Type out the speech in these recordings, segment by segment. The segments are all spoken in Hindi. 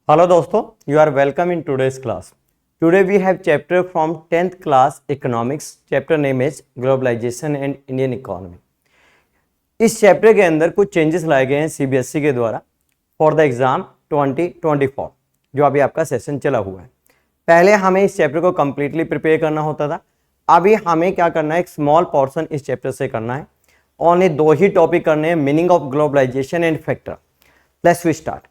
Hello दोस्तों, you are welcome in today's class. Today we have chapter from 10th class economics. Chapter name is globalization and Indian economy. इस चैप्टर के अंदर कुछ चेंजेस लाए गए हैं सीबीएसई के द्वारा फॉर द एग्जाम 2024 जो अभी आपका सेशन चला हुआ है। पहले हमें इस चैप्टर को कंप्लीटली प्रिपेयर करना होता था, अभी हमें क्या करना है, एक स्मॉल पोर्शन इस चैप्टर से करना है। ओनली दो ही टॉपिक करने हैं, meaning of globalisation and factor. Let's we start.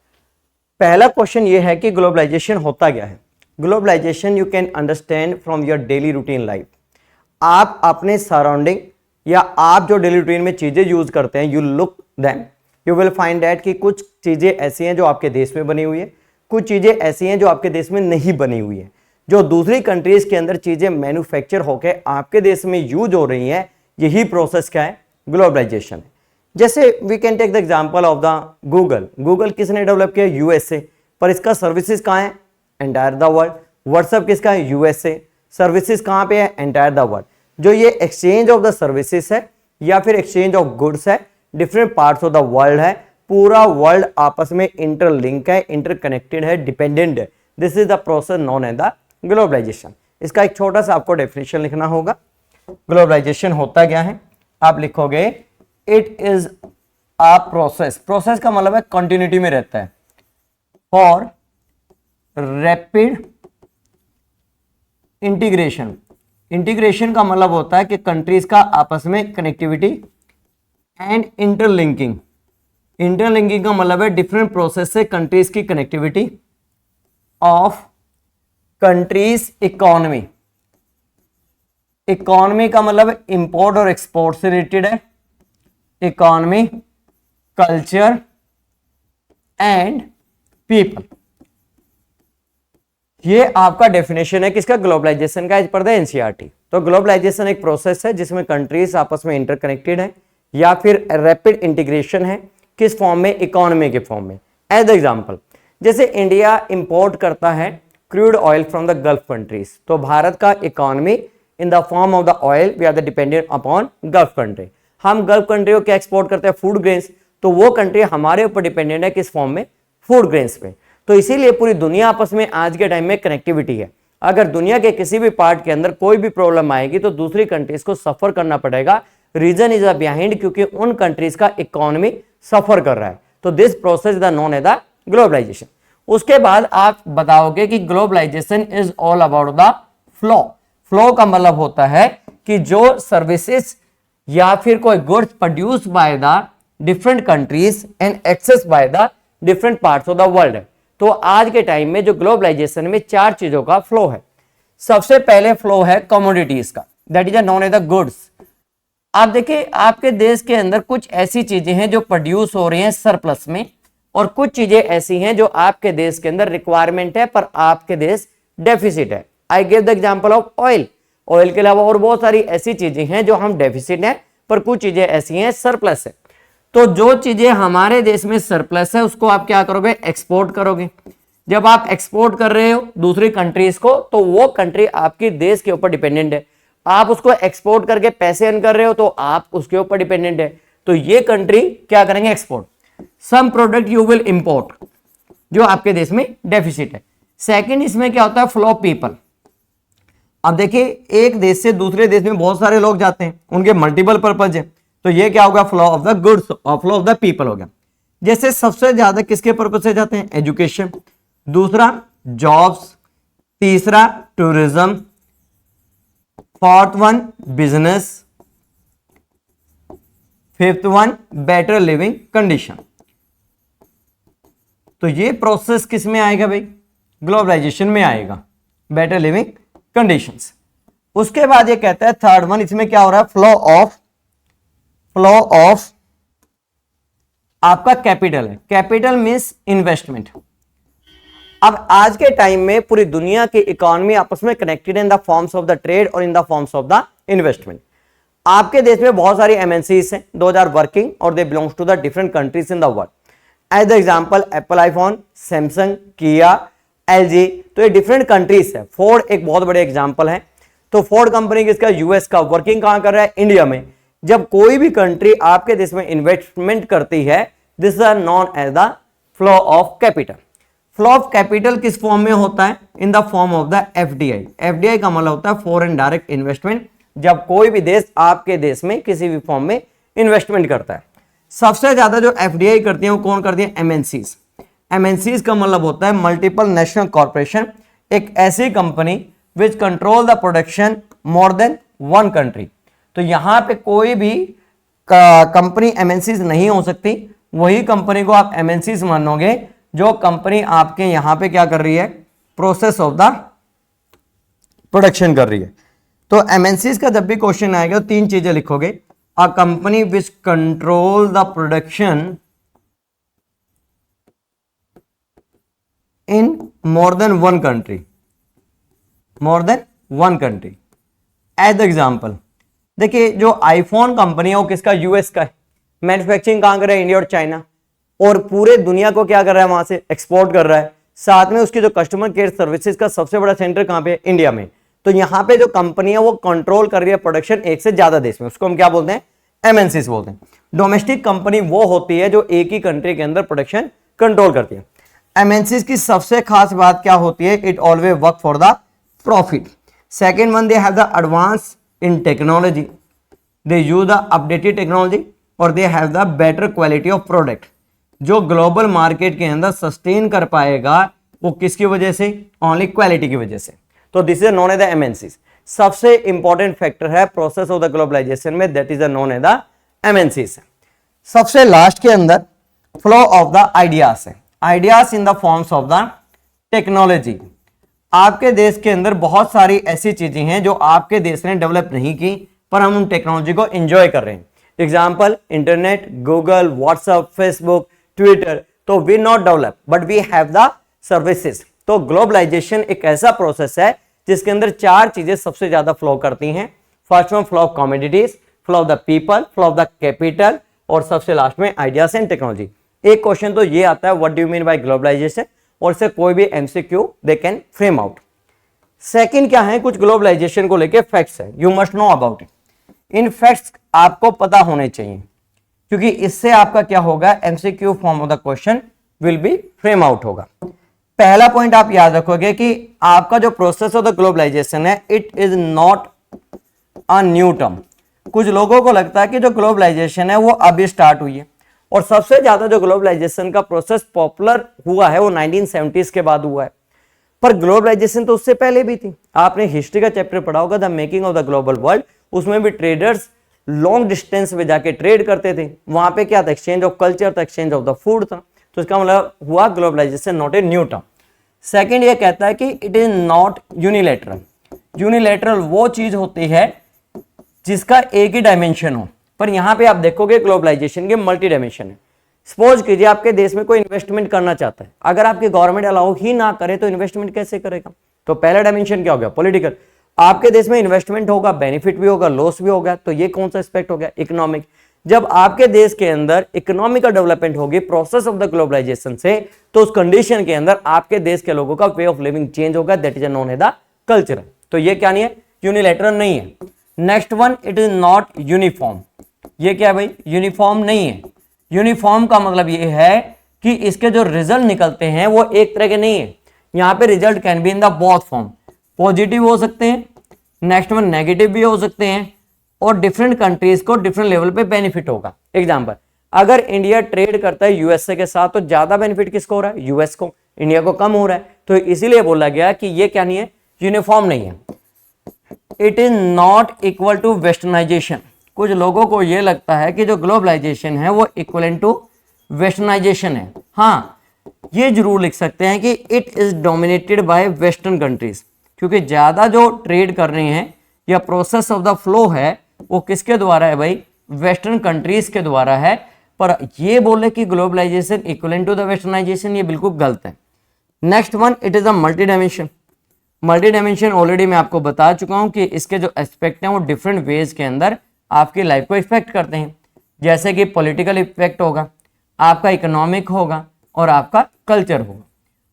पहला क्वेश्चन ये है कि ग्लोबलाइजेशन होता क्या है। Globalisation you can understand from your daily routine life. आप अपने सराउंडिंग या आप जो डेली रूटीन में चीज़ें यूज करते हैं, you look them, you will find that कि कुछ चीज़ें ऐसी हैं जो आपके देश में बनी हुई है, कुछ चीज़ें ऐसी हैं जो आपके देश में नहीं बनी हुई है। जो दूसरी कंट्रीज के अंदर चीज़ें मैन्युफैक्चर होकर आपके देश में यूज हो रही हैं, यही प्रोसेस क्या है, ग्लोबलाइजेशन है। जैसे we can take the example of the Google. Google किसने डेवलप किया, यूएसए, पर इसका सर्विसेज कहाँ है, एंटायर द वर्ल्ड। व्हाट्सएप किसका है, यूएसए, सर्विसेज कहाँ पे है, एंटायर द वर्ल्ड। जो ये एक्सचेंज ऑफ द सर्विसेज है या फिर एक्सचेंज ऑफ गुड्स है, different parts of the world है, पूरा वर्ल्ड आपस में इंटरलिंक है, इंटरकनेक्टेड है, डिपेंडेंट है। This is the process known as the globalisation. इसका एक छोटा सा आपको डेफिनेशन लिखना होगा। ग्लोबलाइजेशन होता क्या है, आप लिखोगे it is a process. Process का मतलब है कंटिन्यूटी में रहता है। For rapid integration. इंटीग्रेशन का मतलब होता है कि कंट्रीज का आपस में कनेक्टिविटी एंड इंटरलिंकिंग। इंटरलिंकिंग का मतलब है डिफरेंट प्रोसेस से कंट्रीज की connectivity of countries economy. Economy का मतलब इंपोर्ट और एक्सपोर्ट से रिलेटेड है। इकोनॉमी, कल्चर एंड पीपल, ये आपका डेफिनेशन है किसका, ग्लोबलाइजेशन का, एज पर द एनसीईआरटी। तो ग्लोबलाइजेशन एक प्रोसेस है जिसमें कंट्रीज आपस में इंटरकनेक्टेड है या फिर रैपिड इंटीग्रेशन है। किस फॉर्म में, इकोनॉमी के फॉर्म में। एज एग्जांपल, जैसे इंडिया इंपोर्ट करता है crude oil from the gulf countries, तो भारत का economy in the form of the oil we are the dependent upon gulf country. हम गल्फ कंट्री को क्या एक्सपोर्ट करते हैं, फूड ग्रेन्स, तो वो कंट्री हमारे ऊपर डिपेंडेंट है किस फॉर्म में, फूड ग्रेन्स पे। तो इसीलिए पूरी दुनिया आपस में आज के टाइम में कनेक्टिविटी है। अगर दुनिया के किसी भी पार्ट के अंदर कोई भी प्रॉब्लम आएगी तो दूसरी कंट्रीज को सफर करना पड़ेगा। रीजन इज अ बिहाइंड, क्योंकि उन कंट्रीज का इकोनॉमी सफर कर रहा है। तो this process the known as the globalisation. उसके बाद आप बताओगे कि globalisation is all about the flow. Flow का मतलब होता है कि जो सर्विसेज या फिर कोई goods produce by the different countries and access by the different parts of the world है। तो आज के टाइम में जो ग्लोबलाइजेशन में चार चीजों का फ्लो है। सबसे पहले फ्लो है कमोडिटीज का, that is known as the goods. आप देखिए आपके देश के अंदर कुछ ऐसी चीजें हैं जो प्रोड्यूस हो रही हैं सरप्लस में, और कुछ चीजें ऐसी हैं जो आपके देश के अंदर रिक्वायरमेंट है पर आपके देश डेफिसिट है। I give the example of oil. Oil के अलावा और बहुत सारी ऐसी चीजें हैं जो हम डेफिसिट है, पर कुछ चीजें ऐसी हैं सरप्लस है। तो जो चीजें हमारे देश में सरप्लस है उसको आप क्या करोगे, एक्सपोर्ट करोगे। जब आप एक्सपोर्ट कर रहे हो दूसरी कंट्रीज को, तो वो कंट्री आपके देश के ऊपर डिपेंडेंट है। आप उसको एक्सपोर्ट करके पैसे अर्न कर रहे हो तो आप उसके ऊपर डिपेंडेंट है। तो ये कंट्री क्या करेंगे, export. Some product you will import जो आपके देश में डेफिसिट है। सेकंड इसमें क्या होता है, फ्लो पीपल। अब देखिए एक देश से दूसरे देश में बहुत सारे लोग जाते हैं, उनके मल्टीपल पर्पज है, तो ये क्या होगा, फ्लो ऑफ द गुड्स और फ्लो ऑफ द पीपल हो गया। जैसे सबसे ज्यादा किसके पर्पज से जाते हैं, एजुकेशन, दूसरा जॉब्स, तीसरा tourism, fourth one business, fifth one better living condition. तो ये प्रोसेस किस में आएगा भाई, ग्लोबलाइजेशन में आएगा, बेटर लिविंग कंडीशंस। उसके बाद ये कहता है थर्ड वन, इसमें क्या हो रहा है, फ्लो ऑफ आपका कैपिटल है। Capital means investment. अब आज के टाइम में पूरी दुनिया की इकोनॉमी आपस में connected in the forms of the trade और in the forms of the investment. आपके देश में बहुत सारी एमएनसीज हैं, दोज आर वर्किंग और they belongs to the different countries in the world. As the example Apple iPhone, Samsung, Kia, LG, तो ये डिफरेंट कंट्रीज है। फोर्ड एक बहुत बड़े एग्जांपल है। तो फोर्ड कंपनी किसका, यूएस का, वर्किंग कहां कर रहा है, इंडिया में। जब कोई भी कंट्री आपके देश में इन्वेस्टमेंट करती है, this are known as the flow of capital. Flow of capital किस फॉर्म में होता है? In the form of the FDI. FDI का मतलब होता है फॉरेन डायरेक्ट इन्वेस्टमेंट, जब कोई भी देश आपके देश में किसी भी फॉर्म में इन्वेस्टमेंट करता है। सबसे ज्यादा जो एफडीआई करती है वो कौन करती है? एमएनसीज। एमएनसीज का मतलब होता है मल्टीपल नेशनल कॉर्पोरेशन, एक ऐसी company which control the production more than one country. तो यहां पे कोई भी कंपनी एमएनसीज नहीं हो सकती, वही कंपनी को आप एमएनसीज मानोगे जो कंपनी आपके यहां पे क्या कर रही है? प्रोसेस ऑफ द प्रोडक्शन कर रही है। तो एमएनसीज का जब भी क्वेश्चन आएगा तो तीन चीजें लिखोगे, a company which control the production in more than one country, more than one country. As example देखिए, जो आईफोन कंपनी है वो किसका? यूएस का है। मैन्युफैक्चरिंग कहां कर रहा है? इंडिया और चाइना, और पूरे दुनिया को क्या कर रहा है? वहां से एक्सपोर्ट कर रहा है। साथ में उसकी जो कस्टमर केयर सर्विसेज का सबसे बड़ा सेंटर कहां पे है? इंडिया में। तो यहां पे जो कंपनी है वो कंट्रोल कर रही है प्रोडक्शन एक से ज्यादा देश में, उसको हम क्या बोलते हैं? एमएनसीज बोलते हैं। डोमेस्टिक कंपनी वो होती है जो एक ही कंट्री के अंदर प्रोडक्शन कंट्रोल करती है। एमएनसीज की सबसे खास बात क्या होती है? It always work for the profit. Second one, they have the advance in technology, they use the updated technology, और they have the better quality of product. जो ग्लोबल मार्केट के अंदर सस्टेन कर पाएगा वो किसकी वजह से? ओनली क्वालिटी की वजह से। तो this is known as the MNCs. सबसे इंपॉर्टेंट फैक्टर है प्रोसेस ऑफ द ग्लोबलाइजेशन में, that is known as the MNCs. सबसे लास्ट के अंदर फ्लो ऑफ द आइडियाज है। Ideas in the forms of the technology. आपके देश के अंदर बहुत सारी ऐसी चीजें हैं जो आपके देश ने डेवलप नहीं की, पर हम उन टेक्नोलॉजी को एंजॉय कर रहे हैं। Example, internet, Google, WhatsApp, Facebook, Twitter. तो we not develop but we have the services. तो ग्लोबलाइजेशन एक ऐसा प्रोसेस है जिसके अंदर चार चीजें सबसे ज्यादा फ्लो करती हैं। First one, flow of commodities, flow of the people, flow of the capital, और सबसे लास्ट में आइडियाज एंड टेक्नोलॉजी। एक क्वेश्चन तो ये आता है, what do you mean by globalisation, और से कोई भी MCQ they can frame out. Second क्या है? कुछ ग्लोबलाइजेशन को लेके फैक्ट्स है, you must know about it. In facts आपको पता होने चाहिए, क्योंकि इससे आपका क्या होगा? MCQ form of the question will be frame out होगा। पहला पॉइंट आप याद रखोगे कि आपका जो प्रोसेस ऑफ द ग्लोबलाइजेशन है, it is not a new term. कुछ लोगों को लगता है कि जो ग्लोबलाइजेशन है वो अभी स्टार्ट हुई है, और सबसे ज्यादा जो ग्लोबलाइजेशन का प्रोसेस पॉपुलर हुआ है वो 1970s के बाद हुआ है। पर ग्लोबलाइजेशन तो उससे पहले भी थी। आपने हिस्ट्री का चैप्टर पढ़ा होगा, the making of the global world, उसमें भी ट्रेडर्स लॉन्ग डिस्टेंस में जाके ट्रेड करते थे। वहां पे क्या था? एक्सचेंज ऑफ कल्चर था, एक्सचेंज ऑफ द फूड था। तो इसका मतलब हुआ globalisation not a new term. Second ये कहता है कि it is not unilateral. Unilateral वो चीज होती है जिसका एक ही डायमेंशन हो, पर यहां पे आप देखोगे ग्लोबलाइजेशन के मल्टी डायमेंशन है। सपोज कीजिए आपके देश में कोई इन्वेस्टमेंट करना चाहता है, अगर आपकी गवर्नमेंट अलाउ ही ना करे तो इन्वेस्टमेंट कैसे करेगा? तो पहला डायमेंशन क्या हो गया? पॉलिटिकल। आपके देश में इन्वेस्टमेंट होगा, बेनिफिट भी होगा, लॉस भी होगा, तो ये कौन सा एस्पेक्ट हो गया? इकोनॉमिक। जब आपके देश के अंदर इकोनॉमिकल डेवलपमेंट होगी प्रोसेस ऑफ द ग्लोबलाइजेशन से, तो उस कंडीशन के अंदर आपके देश के लोगों का वे ऑफ लिविंग चेंज होगा, that is known as the culture. तो ये क्या नहीं है? यूनिलैटरल नहीं है। Next one, it is not uniform. ये क्या है भाई? यूनिफॉर्म नहीं है। यूनिफॉर्म का मतलब ये है कि इसके जो रिजल्ट निकलते हैं वो एक तरह के नहीं है। यहां पे result can be in the both form, positive हो सकते हैं, नेक्स्ट वन नेगेटिव भी हो सकते हैं, और डिफरेंट कंट्रीज को डिफरेंट लेवल पे बेनिफिट होगा। एग्जांपल, अगर इंडिया ट्रेड करता है यूएसए के साथ तो ज्यादा बेनिफिट किसको हो रहा है? यूएस को। इंडिया को कम हो रहा है। तो इसीलिए बोला गया कि ये क्या नहीं है? यूनिफॉर्म नहीं है। It is not equal to westernisation. कुछ लोगों को यह लगता है कि जो ग्लोबलाइजेशन है वो इक्वलेंट टू वेस्टर्नाइजेशन है। हाँ, ये जरूर लिख सकते हैं कि it is dominated by western countries, क्योंकि ज्यादा जो ट्रेड कर रहे हैं या प्रोसेस ऑफ द फ्लो है वो किसके द्वारा है भाई? वेस्टर्न कंट्रीज के द्वारा है। पर ये बोले कि globalization equivalent to the westernization, ये बिल्कुल गलत है। Next one, it is a multi dimension. Multi dimension already मैं आपको बता चुका हूं कि इसके जो एस्पेक्ट हैं वो डिफरेंट वेज के अंदर आपकी लाइफ को इफेक्ट करते हैं। जैसे कि पॉलिटिकल इफेक्ट होगा, आपका इकोनॉमिक होगा, और आपका कल्चर होगा।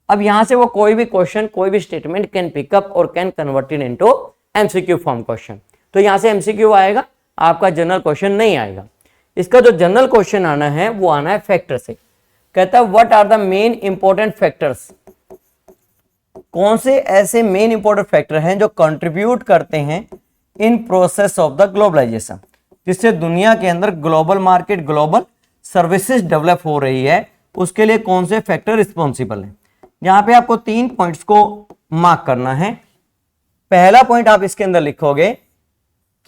अब यहां से वो कोई भी क्वेश्चन, कोई भी स्टेटमेंट कैन पिकअप और can converted into MCQ form question. तो यहां से एमसीक्यू आएगा, आपका जनरल क्वेश्चन नहीं आएगा। इसका जो जनरल क्वेश्चन आना है वो आना है फैक्टर से। कहता है what are the main important factors कौन से ऐसे मेन इंपॉर्टेंट फैक्टर हैं जो कंट्रीब्यूट करते हैं in process of the globalization, जिससे दुनिया के अंदर global market, global services develop हो रही है, उसके लिए कौन से फैक्टर रिस्पॉन्सिबल हैं। यहां पे आपको 3 पॉइंट्स को मार्क करना है। पहला पॉइंट आप इसके अंदर लिखोगे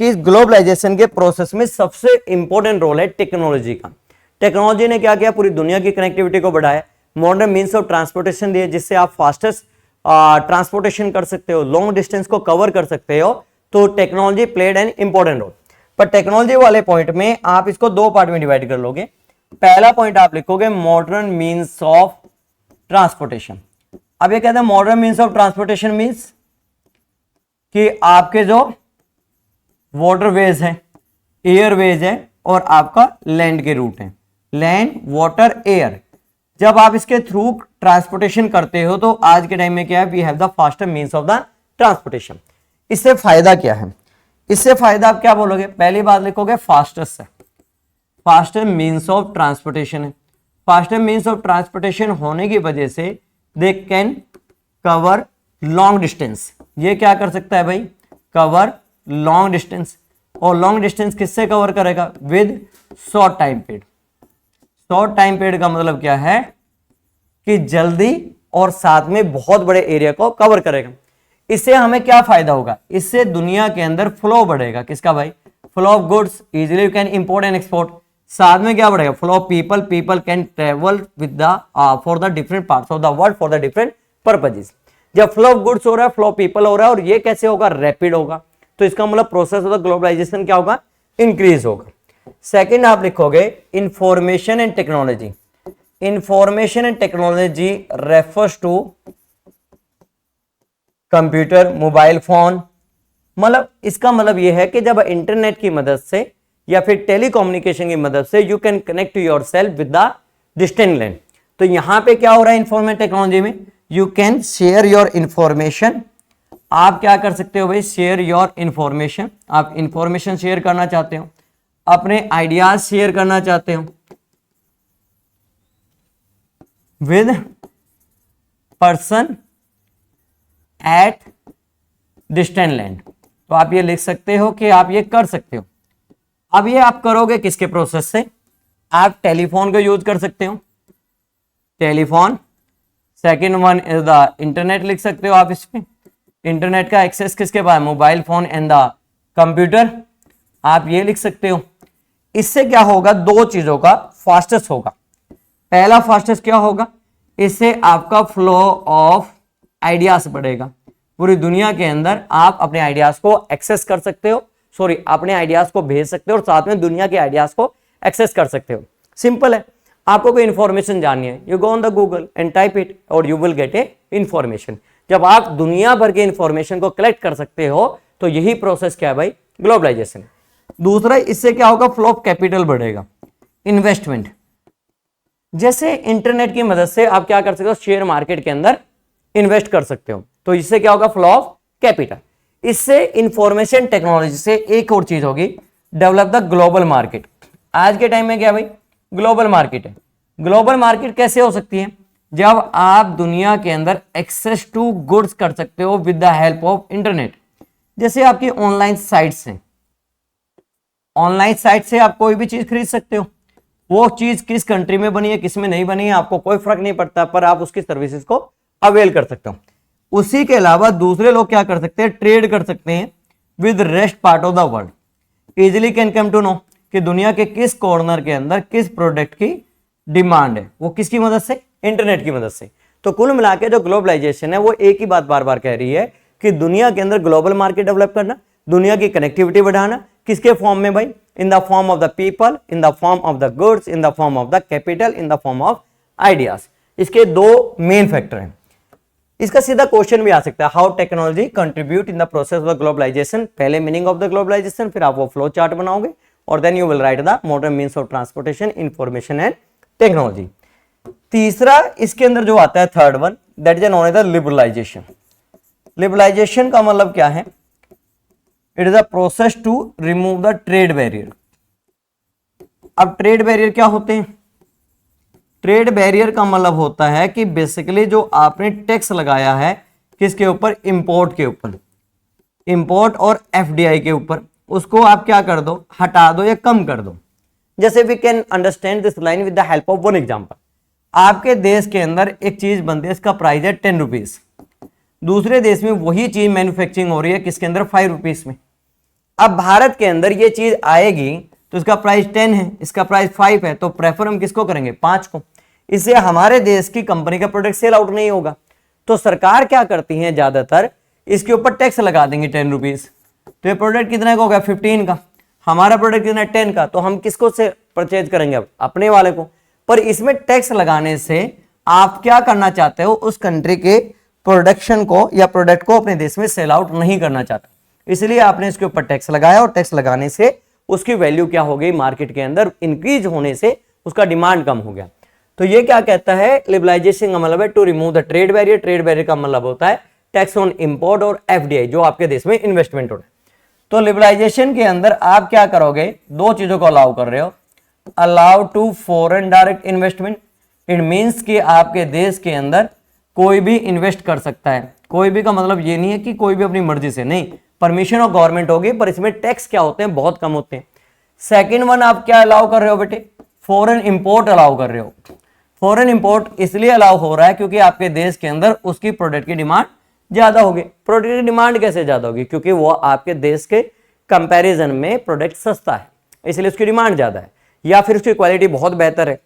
कि इस ग्लोबलाइजेशन के प्रोसेस में सबसे इंपॉर्टेंट रोल है टेक्नोलॉजी का। टेक्नोलॉजी ने क्या किया, पूरी दुनिया की कनेक्टिविटी को बढ़ाया, मॉडर्न मीन्स ऑफ ट्रांसपोर्टेशन दिए, जिससे आप फास्टेस्ट ट्रांसपोर्टेशन कर सकते हो, लॉन्ग डिस्टेंस को कवर कर सकते हो। तो technology played an important role. पर टेक्नोलॉजी वाले पॉइंट में आप इसको 2 पार्ट में डिवाइड कर लोगे। पहला पॉइंट आप लिखोगे मॉडर्न मीन्स ऑफ ट्रांसपोर्टेशन। अब ये कहते हैं modern means of transportation means कि आपके जो वाटरवेज है, एयरवेज है और आपका लैंड के रूट है, लैंड, वाटर, एयर। जब आप इसके थ्रू ट्रांसपोर्टेशन करते हो तो आज के टाइम में क्या है, we have the faster means of the transportation. इससे फायदा क्या है, इससे फायदा आप क्या बोलोगे, पहली बात लिखोगे फास्टेस्ट है, फास्टर मीन्स ऑफ ट्रांसपोर्टेशन है। फास्टर मीन्स ऑफ ट्रांसपोर्टेशन होने की वजह से they can cover long distance. ये क्या कर सकता है भाई, कवर लॉन्ग डिस्टेंस। और लॉन्ग डिस्टेंस किससे कवर करेगा, with short time period. Short time period का मतलब क्या है कि जल्दी और साथ में बहुत बड़े एरिया को कवर करेगा। इससे हमें क्या फायदा होगा, इससे दुनिया के अंदर फ्लो बढ़ेगा। किसका भाई, flow of goods, easily you can import and export. साथ में क्या बढ़ेगा, flow of people, people can travel with the for the different parts of the world for the different purposes. जब फ्लो ऑफ गुड्स हो रहा है, फ्लो ऑफ पीपल हो रहा है, और ये कैसे होगा, रैपिड होगा। तो इसका मतलब प्रोसेस ऑफ द ग्लोबलाइजेशन क्या होगा, इंक्रीज होगा। सेकंड आप लिखोगे information and technology. Information and technology refers to computer, mobile phone. मतलब इसका मतलब यह है कि जब इंटरनेट की मदद से या फिर टेलीकम्युनिकेशन की मदद से you can connect yourself with the distant land. तो यहां पे क्या हो रहा है इंफॉर्मेशन टेक्नोलॉजी में, you can share your information. आप क्या कर सकते हो भाई, शेयर योर इंफॉर्मेशन। आप इंफॉर्मेशन शेयर करना चाहते हो, अपने आइडियाज शेयर करना चाहते हो with person at distant land. तो आप ये लिख सकते हो कि आप ये कर सकते हो। अब ये आप करोगे किसके प्रोसेस से, आप टेलीफोन का यूज कर सकते हो, telephone. Second one is the internet, लिख सकते हो आप इसमें। इंटरनेट का एक्सेस किसके पास, mobile phone and the computer, आप ये लिख सकते हो। इससे क्या होगा, 2 चीजों का फास्टेस्ट होगा। पहला फास्टेस्ट क्या होगा, इससे आपका फ्लो ऑफ आइडियाज बढ़ेगा। पूरी दुनिया के अंदर आप अपने आइडियाज को एक्सेस कर सकते हो, सॉरी अपने आइडियाज को भेज सकते हो और साथ में दुनिया के आइडियाज को एक्सेस कर सकते हो। सिंपल है, आपको कोई इंफॉर्मेशन जाननी है, you go on the Google and type it और you will get a information. जब आप दुनिया भर के इंफॉर्मेशन को कलेक्ट कर सकते हो तो यही प्रोसेस क्या है भाई, ग्लोबलाइजेशन। दूसरा, इससे क्या होगा, फ्लो ऑफ कैपिटल बढ़ेगा, इन्वेस्टमेंट। जैसे इंटरनेट की मदद से आप क्या कर सकते हो, शेयर मार्केट के अंदर इन्वेस्ट कर सकते हो, तो इससे क्या होगा, फ्लो ऑफ कैपिटल। इससे इंफॉर्मेशन टेक्नोलॉजी से एक और चीज होगी, डेवलप द ग्लोबल मार्केट। आज के टाइम में क्या भाई, ग्लोबल मार्केट है। ग्लोबल मार्केट कैसे हो सकती है, जब आप दुनिया के अंदर एक्सेस टू गुड्स कर सकते हो with the help of internet. जैसे आपकी ऑनलाइन साइट्स हैं, ऑनलाइन साइट से आप कोई भी चीज खरीद सकते हो। वो चीज किस कंट्री में बनी है, किस में नहीं बनी है, आपको कोई फर्क नहीं पड़ता, पर आप उसकी सर्विसेज को अवेल कर सकते हो। उसी के अलावा दूसरे लोग क्या कर सकते हैं, ट्रेड कर सकते हैं with rest part of the world. Easily can come to know कि दुनिया के किस कॉर्नर के अंदर किस प्रोडक्ट की डिमांड है, वो किसकी मदद से, इंटरनेट की मदद से। तो कुल मिला के जो ग्लोबलाइजेशन है वो एक ही बात बार बार कह रही है कि दुनिया के अंदर ग्लोबल मार्केट डेवलप करना, दुनिया की कनेक्टिविटी बढ़ाना, किसके फॉर्म में भाई, इन the form of the people, in the form of the goods, in the form of the capital, in the form of ideas. इसके 2 मेन फैक्टर हैं। इसका सीधा क्वेश्चन भी आ सकता है, how technology contribute in the process of globalization. पहले मीनिंग ऑफ द ग्लोबलाइजेशन, फिर आप वो फ्लो चार्ट बनाओगे और then you will write the modern means of transportation, information and technology. तीसरा इसके अंदर जो आता है, third one, that is known as the liberalization. Liberalization का मतलब क्या है, it is a process to remove the trade barrier. अब ट्रेड बैरियर क्या होते हैं, ट्रेड बैरियर का मतलब होता है कि बेसिकली जो आपने टैक्स लगाया है किसके ऊपर, इंपोर्ट के ऊपर, इंपोर्ट और एफडीआई के ऊपर, उसको आप क्या कर दो, हटा दो या कम कर दो। जैसे we can understand this line with the help of one example. आपके देश के अंदर एक चीज बनती है, इसका प्राइस है 10 रुपीज, दूसरे देश में वही चीज मैन्युफैक्चरिंग हो रही है किसके अंदर, 5 रुपीज में। अब भारत के अंदर ये चीज आएगी तो इसका प्राइस 10 है, इसका प्राइस 5 है, तो प्रेफर हम किसको करेंगे, 5 को। इससे हमारे देश की कंपनी का प्रोडक्ट सेल आउट नहीं होगा। तो सरकार क्या करती है, ज्यादातर इसके ऊपर टैक्स लगा देंगे 10 रुपीज। तो ये प्रोडक्ट कितने का होगा, 15 का, हमारा प्रोडक्ट कितना, 10 का, तो हम किसको से परचेज करेंगे, अब अपने वाले को। पर इसमें टैक्स लगाने से आप क्या करना चाहते हो, उस कंट्री के प्रोडक्शन को या प्रोडक्ट को अपने देश में सेल आउट नहीं करना चाहते, इसलिए आपने इसके ऊपर टैक्स लगाया, और टैक्स लगाने से उसकी वैल्यू क्या हो गई, मार्केट के अंदर इंक्रीज होने से उसका डिमांड कम हो गया। तो ये क्या कहता है, लिबरलाइजेशन का मतलब है to remove the trade barrier. Trade barrier का मतलब होता है टैक्स ऑन इंपोर्ट और एफडीआई, जो आपके देश में इन्वेस्टमेंट हो रहा है। तो लिबरलाइजेशन के अंदर आप क्या करोगे, दो चीजों को अलाउ कर रहे हो, allow to foreign direct investment. It means कि आपके देश के अंदर कोई भी इन्वेस्ट कर सकता है। कोई भी का मतलब ये नहीं है कि कोई भी अपनी मर्जी से, नहीं, परमिशन ऑफ गवर्नमेंट होगी, पर इसमें टैक्स क्या होते हैं, बहुत कम होते हैं। सेकंड वन आप क्या अलाउ कर रहे हो बेटे, फॉरेन इंपोर्ट अलाउ कर रहे हो। फॉरेन इंपोर्ट इसलिए अलाउ हो रहा है क्योंकि आपके देश के अंदर उसकी प्रोडक्ट की डिमांड ज्यादा होगी। प्रोडक्ट की डिमांड कैसे ज्यादा होगी, क्योंकि वो आपके देश के कंपैरिजन में प्रोडक्ट सस्ता है, इसलिए उसकी डिमांड ज्यादा है, या फिर उसकी क्वालिटी बहुत बेहतर है।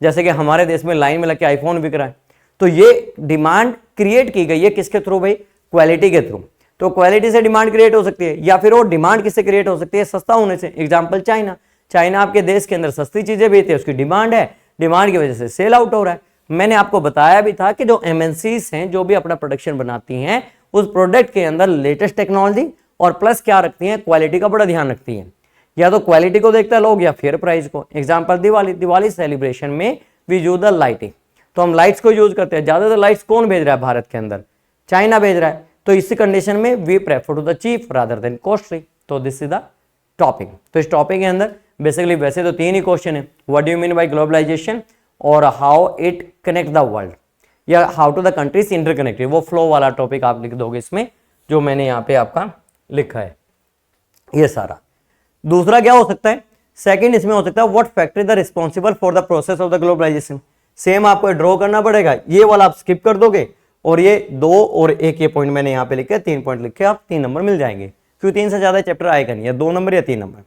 जैसे कि हमारे देश में लाइन में लग के आईफोन बिक रहा है, तो ये डिमांड क्रिएट की गई है किसके थ्रू भाई, क्वालिटी के थ्रू। तो क्वालिटी से डिमांड क्रिएट हो सकती है, या फिर वो डिमांड किससे क्रिएट हो सकती है, सस्ता होने से। एग्जांपल चाइना, चाइना आपके देश के अंदर सस्ती चीजें बेचते हैं, उसकी डिमांड है, डिमांड की वजह से सेल आउट हो रहा है। मैंने आपको बताया भी था कि जो एमएनसीज हैं, जो भी अपना प्रोडक्शन बनाती हैं, उस प्रोडक्ट के अंदर लेटेस्ट टेक्नोलॉजी और प्लस क्या रखती हैं, क्वालिटी का बड़ा ध्यान रखती हैं। या तो क्वालिटी को देखता है लोग, या फिर प्राइस को। एग्जाम्पल दिवाली, दिवाली सेलिब्रेशन में वी यूज द लाइटिंग, तो हम लाइट्स को यूज करते हैं। ज्यादातर लाइट्स कौन भेज रहा है भारत के अंदर, चाइना भेज रहा है। तो इस कंडीशन में we prefer to the cheap rather than costly. तो दिस इज द टॉपिक। तो इस टॉपिक के अंदर बेसिकली वैसे तो 3 ही क्वेश्चन है, what do you mean by globalisation, और how it connect the world, या how to the countries interconnected. वो फ्लो वाला टॉपिक आप लिख दोगे इसमें, जो मैंने यहाँ पे आपका लिखा है ये सारा। दूसरा क्या हो सकता है, सेकंड इसमें हो सकता है what factor is the responsible for the process of the globalization. Same आपको ड्रॉ करना पड़ेगा, ये वाला आप स्किप कर दोगे, और ये 2 और 1 ये पॉइंट मैंने यहाँ पे लिखे, 3 पॉइंट लिखे, आप 3 नंबर मिल जाएंगे, क्योंकि 3 से ज्यादा चैप्टर आएगा नहीं, या 2 नंबर या 3 नंबर।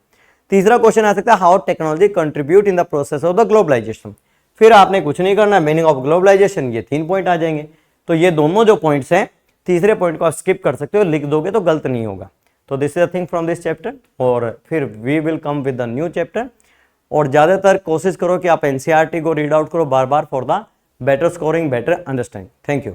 तीसरा क्वेश्चन आ सकता है how technology contribute in the process of the globalization. फिर आपने कुछ नहीं करना, मीनिंग ऑफ ग्लोबलाइजेशन, ये 3 पॉइंट आ जाएंगे। तो ये दोनों जो पॉइंट्स हैं, तीसरे पॉइंट को आप स्किप कर सकते हो, लिख दोगे तो गलत नहीं होगा। तो this is a thing from this chapter, और फिर we will come with the new chapter. और ज़्यादातर कोशिश करो कि आप एनसीईआरटी को रीड आउट करो बार बार for the better scoring, better understanding. Thank you.